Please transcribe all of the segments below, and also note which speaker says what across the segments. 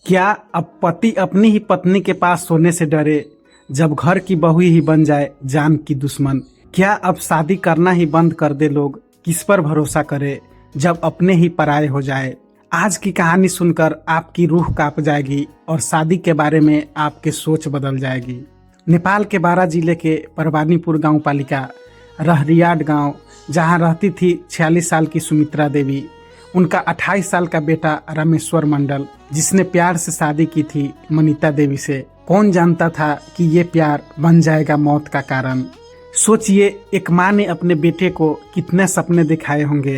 Speaker 1: क्या अब पति अपनी ही पत्नी के पास सोने से डरे जब घर की बहू ही बन जाए जान की दुश्मन। क्या अब शादी करना ही बंद कर दे लोग, किस पर भरोसा करे जब अपने ही पराये हो जाए। आज की कहानी सुनकर आपकी रूह कांप जाएगी और शादी के बारे में आपके सोच बदल जाएगी। नेपाल के बारा जिले के परवानीपुर गांव पालिका रहरियाड गांव, जहां रहती थी 46 साल की सुमित्रा देवी, उनका 28 साल का बेटा रामेश्वर मंडल, जिसने प्यार से शादी की थी मनीता देवी से। कौन जानता था कि ये प्यार बन जाएगा मौत का कारण। सोचिए, एक माँ ने अपने बेटे को कितने सपने दिखाए होंगे,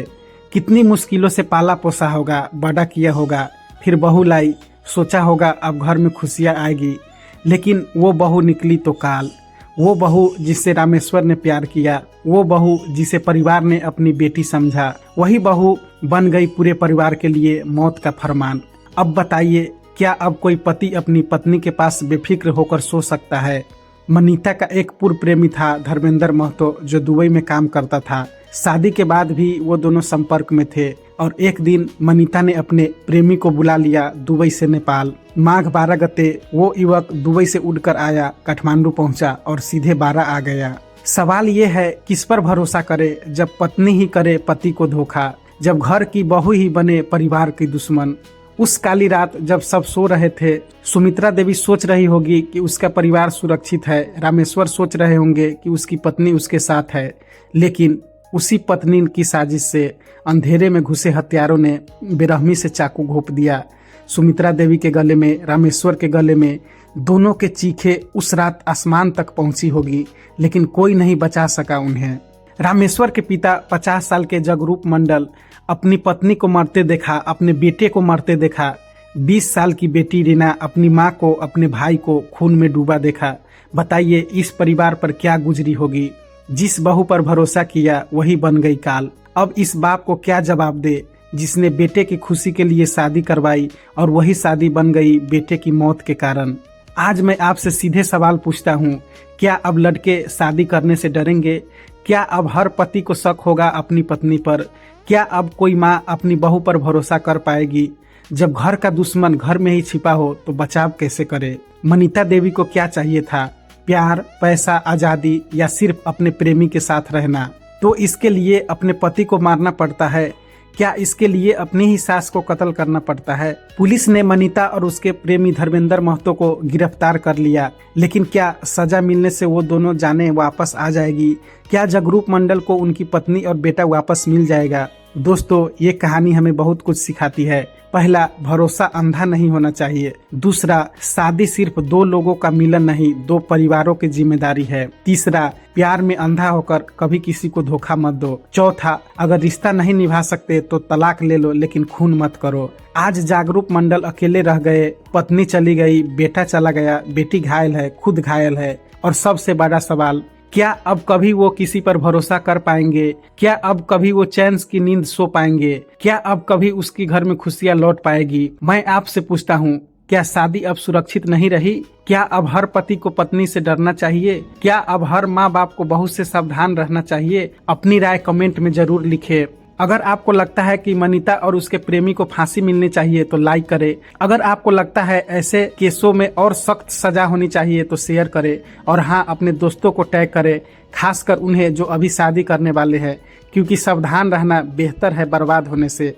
Speaker 1: कितनी मुश्किलों से पाला पोसा होगा, बड़ा किया होगा, फिर बहू लाई, सोचा होगा अब घर में खुशियाँ आएगी, लेकिन वो बहू निकली तो काल। वो बहू जिससे रामेश्वर ने प्यार किया, वो बहू जिसे परिवार ने अपनी बेटी समझा, वही बहू बन गई पूरे परिवार के लिए मौत का फरमान। अब बताइए, क्या अब कोई पति अपनी पत्नी के पास बेफिक्र होकर सो सकता है। मनीता का एक पूर्व प्रेमी था धर्मेंद्र महतो, जो दुबई में काम करता था। शादी के बाद भी वो दोनों संपर्क में थे और एक दिन मनीता ने अपने प्रेमी को बुला लिया दुबई से नेपाल। माघ 12 गते वो युवक दुबई से उड़कर आया, काठमांडू पहुंचा और सीधे बारा आ गया। सवाल ये है, किस पर भरोसा करे जब पत्नी ही करे पति को धोखा, जब घर की बहू ही बने परिवार की दुश्मन। उस काली रात जब सब सो रहे थे, सुमित्रा देवी सोच रही होगी कि उसका परिवार सुरक्षित है, रामेश्वर सोच रहे होंगे कि उसकी पत्नी उसके साथ है, लेकिन उसी पत्नी की साजिश से अंधेरे में घुसे हत्यारों ने बेरहमी से चाकू घोंप दिया। सुमित्रा देवी के गले में, रामेश्वर के गले में। दोनों के चीखे उस रात आसमान तक पहुंची होगी, लेकिन कोई नहीं बचा सका उन्हें। रामेश्वर के पिता 50 साल के जगरूप मंडल अपनी पत्नी को मरते देखा, अपने बेटे को मरते देखा। 20 साल की बेटी रीना अपनी माँ को, अपने भाई को खून में डूबा देखा। बताइए, इस परिवार पर क्या गुजरी होगी। जिस बहू पर भरोसा किया वही बन गई काल। अब इस बाप को क्या जवाब दे जिसने बेटे की खुशी के लिए शादी करवाई और वही शादी बन गई बेटे की मौत के कारण। आज मैं आपसे सीधे सवाल पूछता हूँ, क्या अब लड़के शादी करने से डरेंगे? क्या अब हर पति को शक होगा अपनी पत्नी पर? क्या अब कोई माँ अपनी बहू पर भरोसा कर पाएगी? जब घर का दुश्मन घर में ही छिपा हो तो बचाव कैसे करे? मनीता देवी को क्या चाहिए था? प्यार, पैसा, आजादी, या सिर्फ अपने प्रेमी के साथ रहना? तो इसके लिए अपने पति को मारना पड़ता है? क्या इसके लिए अपनी ही सास को कत्ल करना पड़ता है? पुलिस ने मनीता और उसके प्रेमी धर्मेंद्र महतो को गिरफ्तार कर लिया, लेकिन क्या सजा मिलने से वो दोनों जाने वापस आ जाएगी? क्या जगरूप मंडल को उनकी पत्नी और बेटा वापस मिल जाएगा? दोस्तों, ये कहानी हमें बहुत कुछ सिखाती है। पहला, भरोसा अंधा नहीं होना चाहिए। दूसरा, शादी सिर्फ दो लोगों का मिलन नहीं, दो परिवारों की जिम्मेदारी है। तीसरा, प्यार में अंधा होकर कभी किसी को धोखा मत दो। चौथा, अगर रिश्ता नहीं निभा सकते तो तलाक ले लो, लेकिन खून मत करो। आज जागरूक मंडल अकेले रह गए, पत्नी चली गई, बेटा चला गया, बेटी घायल है, खुद घायल है। और सबसे बड़ा सवाल, क्या अब कभी वो किसी पर भरोसा कर पाएंगे? क्या अब कभी वो चैन की नींद सो पाएंगे? क्या अब कभी उसकी घर में खुशियां लौट पाएगी? मैं आपसे पूछता हूँ, क्या शादी अब सुरक्षित नहीं रही? क्या अब हर पति को पत्नी से डरना चाहिए? क्या अब हर माँ बाप को बहू से सावधान रहना चाहिए? अपनी राय कमेंट में जरूर लिखे। अगर आपको लगता है कि मनीता और उसके प्रेमी को फांसी मिलनी चाहिए तो लाइक करें। अगर आपको लगता है ऐसे केसों में और सख्त सजा होनी चाहिए तो शेयर करें। और हाँ, अपने दोस्तों को टैग करें, खासकर उन्हें जो अभी शादी करने वाले हैं, क्योंकि सावधान रहना बेहतर है बर्बाद होने से।